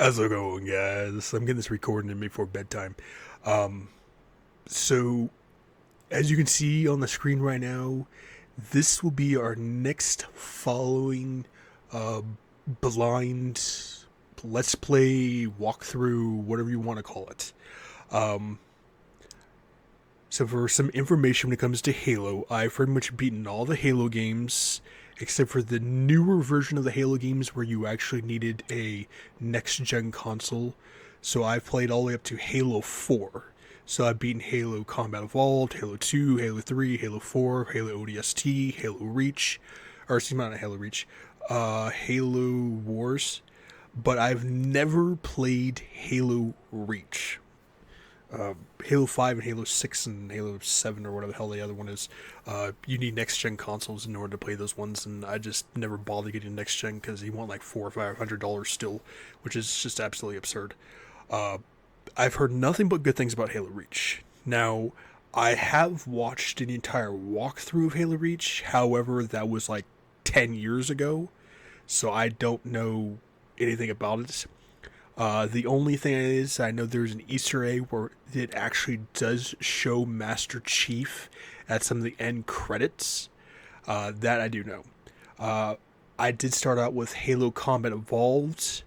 How's it going, guys? I'm getting this recording in before bedtime. Um, so, as you can see on the screen right now, this will be our next following uh, blind let's play, walkthrough, whatever you want to call it. Um, so, for some information when it comes to Halo, I've pretty much beaten all the Halo games except for the newer version of the Halo games where you actually needed a next gen console. So I've played all the way up to Halo 4. So I've beaten Halo Combat Evolved, Halo 2, Halo 3, Halo 4, Halo ODST, Halo Reach, or excuse me, not Halo Reach, Halo Wars. But I've never played Halo Reach. Halo 5 and Halo 6 and Halo 7 or whatever the hell the other one is, you need next gen consoles in order to play those ones, and I just never bothered getting next gen because you want like $400 or $500 still, which is just absolutely absurd. Uh, I've heard nothing but good things about Halo Reach. Now, I have watched an entire walkthrough of Halo Reach, however, that was like 10 years ago, so I don't know anything about it. The only thing is, I know there's an Easter egg where it actually does show Master Chief at some of the end credits. That I do know. Uh, I did start out with Halo Combat Evolved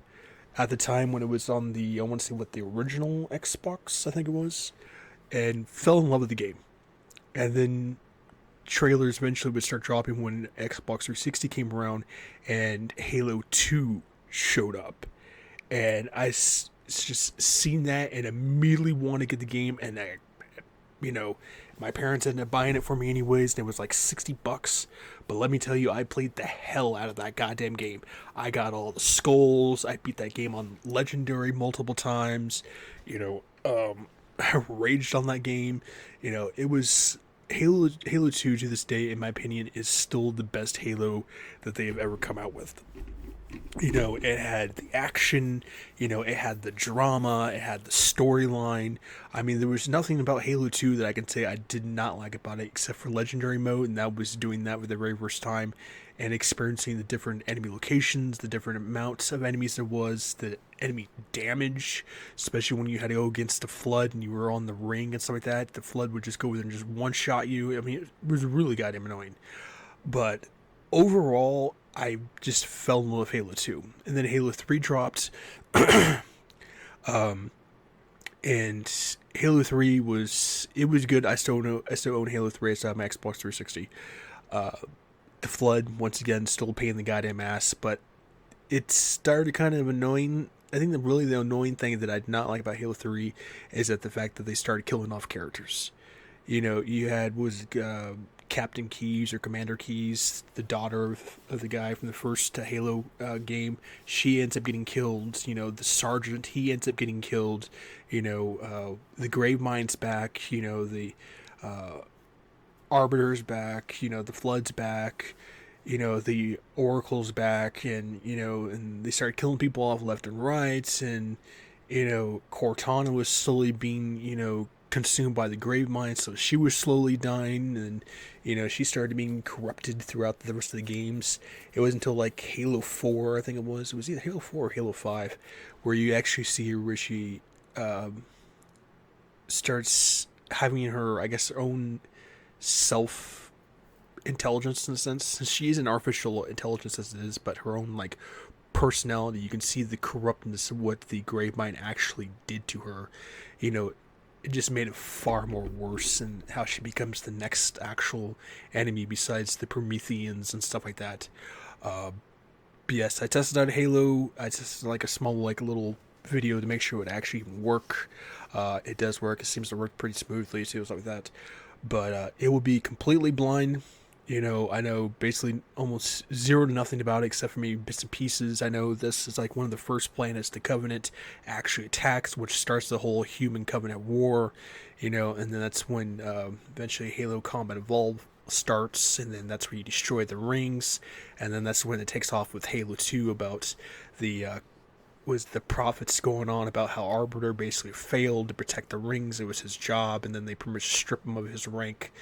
at the time when it was on the, I want to say what, the original Xbox, I think it was, and fell in love with the game. And then trailers eventually would start dropping when Xbox 360 came around and Halo 2 showed up, and just seen that and immediately want to get the game. And you know, my parents ended up buying it for me anyways, and it was like $60. But let me tell you, I played the hell out of that goddamn game. I got all the skulls. I beat that game on legendary multiple times. You know, I raged on that game. It was Halo 2 to this day, in my opinion, is still the best Halo that they have ever come out with. It had the action, it had the drama, it had the storyline. I mean, there was nothing about Halo 2 that I can say I did not like about it except for legendary mode, and that was doing that for the very first time and experiencing the different enemy locations, the different amounts of enemies there was, the enemy damage, especially when you had to go against the Flood and you were on the ring and stuff like that. The Flood would just go there and just one shot you. I mean, it was really goddamn annoying. But overall, I just fell in love with Halo 2. And then Halo 3 dropped. um, and Halo 3 was good. I still own Halo 3. I still have my Xbox 360. Uh, the Flood, once again, still a pain in the goddamn ass, but it started kind of annoying. I think the annoying thing that I did not like about Halo 3 is that the fact that they started killing off characters. You had was Captain Keyes or Commander Keyes, the daughter of the guy from the first Halo game. She ends up getting killed. The sergeant, he ends up getting killed. The Gravemind's back. The uh, Arbiter's back. The Flood's back. The Oracle's back, and they started killing people off left and right, and Cortana was slowly being consumed by the grave mine, so she was slowly dying, and she started being corrupted throughout the rest of the games. It wasn't until like Halo 4, I think it was either Halo 4 or Halo 5, where you actually see her where she starts having her, I guess, her own self intelligence in a sense. She is an artificial intelligence as it is, but her own like personality. You can see the corruptness of what the Gravemind actually did to her. It just made it far more worse, and how she becomes the next actual enemy besides the Prometheans and stuff like that. Uh, but yes, I tested out Halo. I tested like a small like little video to make sure it actually work. It does work. It seems to work pretty smoothly too, stuff like that. But it will be completely blind. I know basically almost zero to nothing about it except for maybe bits and pieces. I know this is like one of the first planets the Covenant actually attacks, which starts the whole human Covenant war, and then that's when eventually Halo Combat Evolved starts, and then that's where you destroy the rings, and then that's when it takes off with Halo 2 about the was the prophets going on about how Arbiter basically failed to protect the rings. It was his job, and then they pretty much strip him of his rank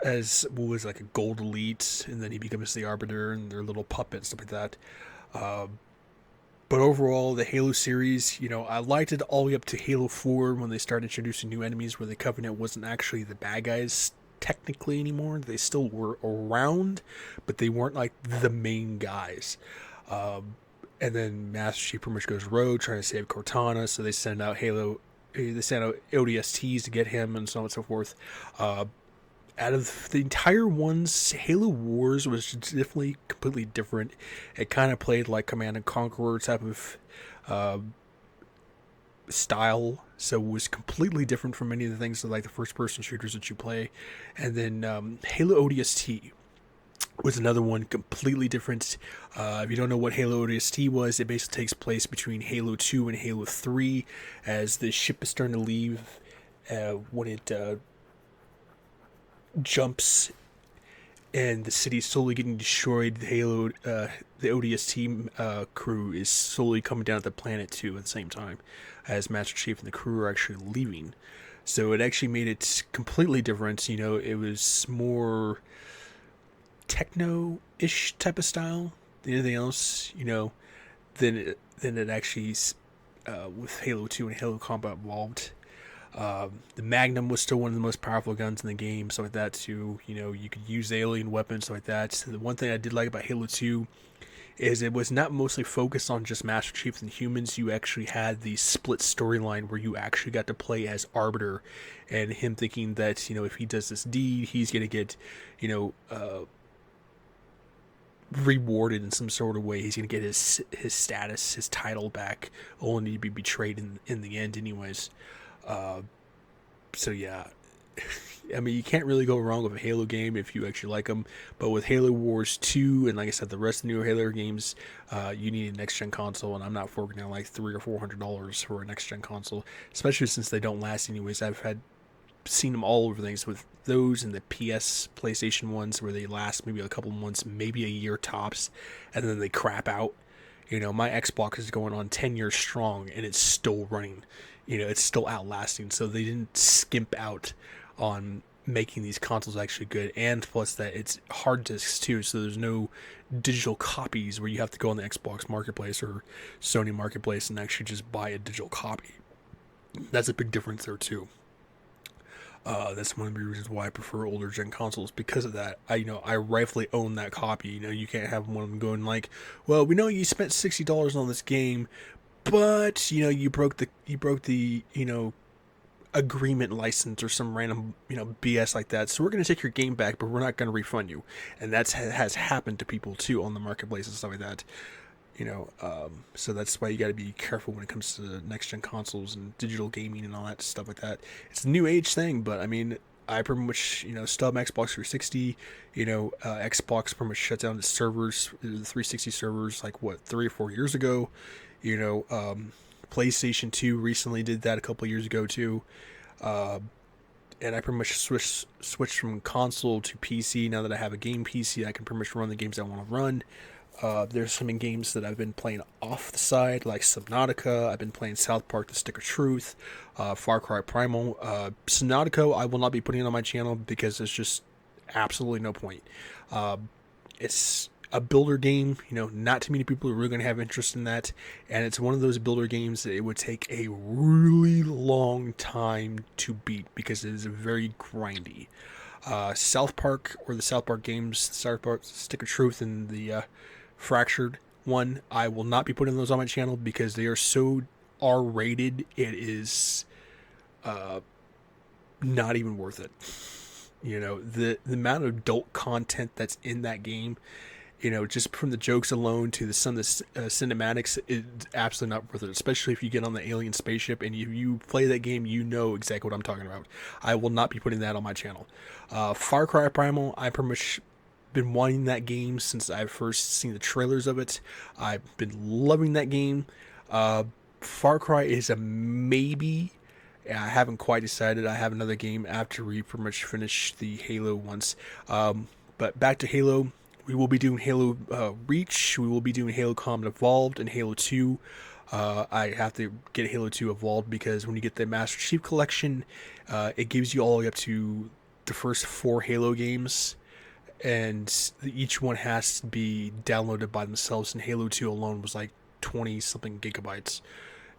as what was like a gold elite, and then he becomes the Arbiter and their little puppet and stuff like that. But overall, the Halo series, I liked it all the way up to Halo 4 when they started introducing new enemies where the Covenant wasn't actually the bad guys technically anymore. They still were around, but they weren't like the main guys. And then Master Chief pretty much goes rogue trying to save Cortana, so they send out ODSTs to get him and so on and so forth. Out of the entire ones, Halo Wars was definitely completely different. It kind of played like Command and Conqueror type of style, so it was completely different from many of the things like the first-person shooters that you play. And then Halo ODST was another one completely different. If you don't know what Halo ODST was, it basically takes place between Halo 2 and Halo 3 as the ship is starting to leave when it jumps and the city's slowly getting destroyed. The ODST crew is slowly coming down at the planet too at the same time as Master Chief and the crew are actually leaving. So it actually made it completely different. It was more techno-ish type of style than anything else, than it actually with Halo 2 and Halo Combat Evolved. The Magnum was still one of the most powerful guns in the game, stuff like that too. You could use alien weapons, stuff like that. So the one thing I did like about Halo 2 is it was not mostly focused on just Master Chief and humans. You actually had the split storyline where you actually got to play as Arbiter, and him thinking that, if he does this deed, he's going to get, rewarded in some sort of way. He's going to get his status, his title back, only to be betrayed in the end anyways. So yeah, I mean, you can't really go wrong with a Halo game if you actually like them. But with Halo Wars 2 and like I said, the rest of the new Halo games, you need a next gen console, and I'm not forking out like $300 or $400 for a next gen console, especially since they don't last anyways. I've seen them all over things with those and the PlayStation ones where they last maybe a couple months, maybe a year tops, and then they crap out. My Xbox is going on 10 years strong and it's still running. It's still outlasting. So they didn't skimp out on making these consoles actually good. And plus that it's hard disks too. So there's no digital copies where you have to go on the Xbox Marketplace or Sony Marketplace and actually just buy a digital copy. That's a big difference there too. That's one of the reasons why I prefer older gen consoles, because of that. I rightfully own that copy. You can't have one of them going like, well, we know you spent $60 on this game, but you broke the agreement license or some random BS like that. So we're going to take your game back, but we're not going to refund you. And that has happened to people too on the marketplace and stuff like that. So that's why you got to be careful when it comes to next gen consoles and digital gaming and all that stuff like that. It's a new age thing, but I mean, I pretty much stub Xbox 360. Xbox pretty much shut down the servers, the 360 servers, like 3 or 4 years ago. PlayStation 2 recently did that a couple of years ago too. And I pretty much switched from console to PC. Now that I have a game PC, I can pretty much run the games I want to run. There's some games that I've been playing off the side, like Subnautica. I've been playing South Park: The Stick of Truth, Far Cry Primal. Subnautica I will not be putting on my channel because there's just absolutely no point. It's a builder game, not too many people are really going to have interest in that, and it's one of those builder games that it would take a really long time to beat because it is very grindy. South Park, or the South Park games, South Park: Stick of Truth and the Fractured one, I will not be putting those on my channel because they are so R-rated. It is not even worth it. The amount of adult content that's in that game, just from the jokes alone to some of the cinematics, is absolutely not worth it, especially if you get on the alien spaceship and you play that game, exactly what I'm talking about. I will not be putting that on my channel. Far Cry Primal, I pretty much been wanting that game since I first seen the trailers of it. I've been loving that game. Far Cry is a maybe. I haven't quite decided. I have another game after we pretty much finish the Halo ones. But back to Halo. We will be doing Halo Reach. We will be doing Halo Combat Evolved and Halo 2. I have to get Halo 2 Evolved because when you get the Master Chief Collection, it gives you all the way up to the first 4 Halo games. And each one has to be downloaded by themselves, and Halo 2 alone was like 20 something gigabytes,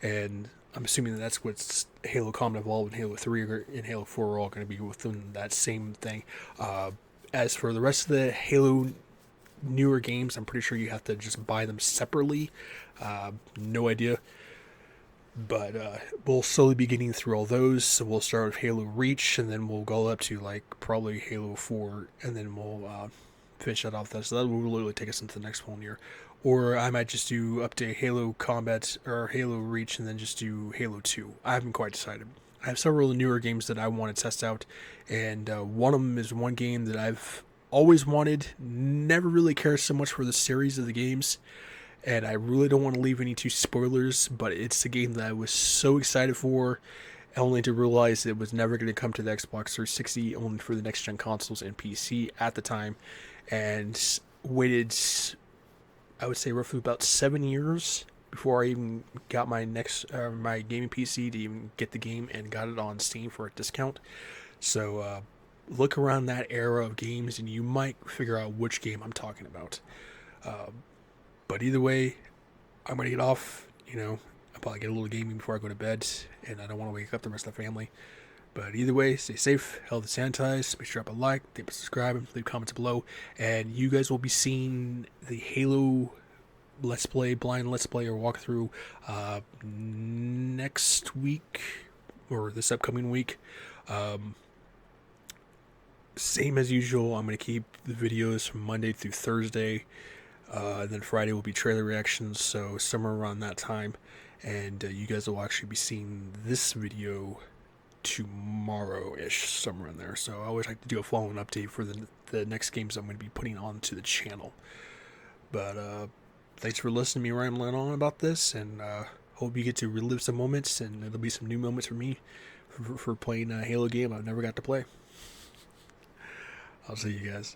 and I'm assuming that's what Halo Combat Evolved and Halo 3 and Halo 4 are all going to be within that same thing. As for the rest of the Halo newer games, I'm pretty sure you have to just buy them separately. No idea. But we'll slowly be getting through all those. So we'll start with Halo Reach, and then we'll go up to like probably Halo 4, and then we'll finish that off. So that will literally take us into the next one year. Or I might just do up to Halo Combat or Halo Reach, and then just do Halo 2. I haven't quite decided. I have several newer games that I want to test out, and one of them is one game that I've always wanted. Never really cared so much for the series of the games, and I really don't want to leave any too spoilers, but it's a game that I was so excited for, only to realize it was never going to come to the Xbox 360, only for the next gen consoles and PC at the time, and waited, I would say, roughly about 7 years before I even got my my gaming PC to even get the game, and got it on Steam for a discount. So look around that era of games, and you might figure out which game I'm talking about. But either way, I'm going to get off. I'll probably get a little gaming before I go to bed, and I don't want to wake up the rest of the family. But either way, stay safe, healthy, sanitized. Make sure to drop a like, subscribe, and leave comments below. And you guys will be seeing the Halo Let's Play, blind Let's Play or walkthrough next week, or this upcoming week. Same as usual, I'm going to keep the videos from Monday through Thursday. And then Friday will be trailer reactions, so somewhere around that time. And you guys will actually be seeing this video tomorrow-ish, somewhere in there. So I always like to do a following update for the next games I'm going to be putting onto the channel. But thanks for listening to me rambling on about this, and hope you get to relive some moments, and there'll be some new moments for me for playing a Halo game I've never got to play. I'll see you guys.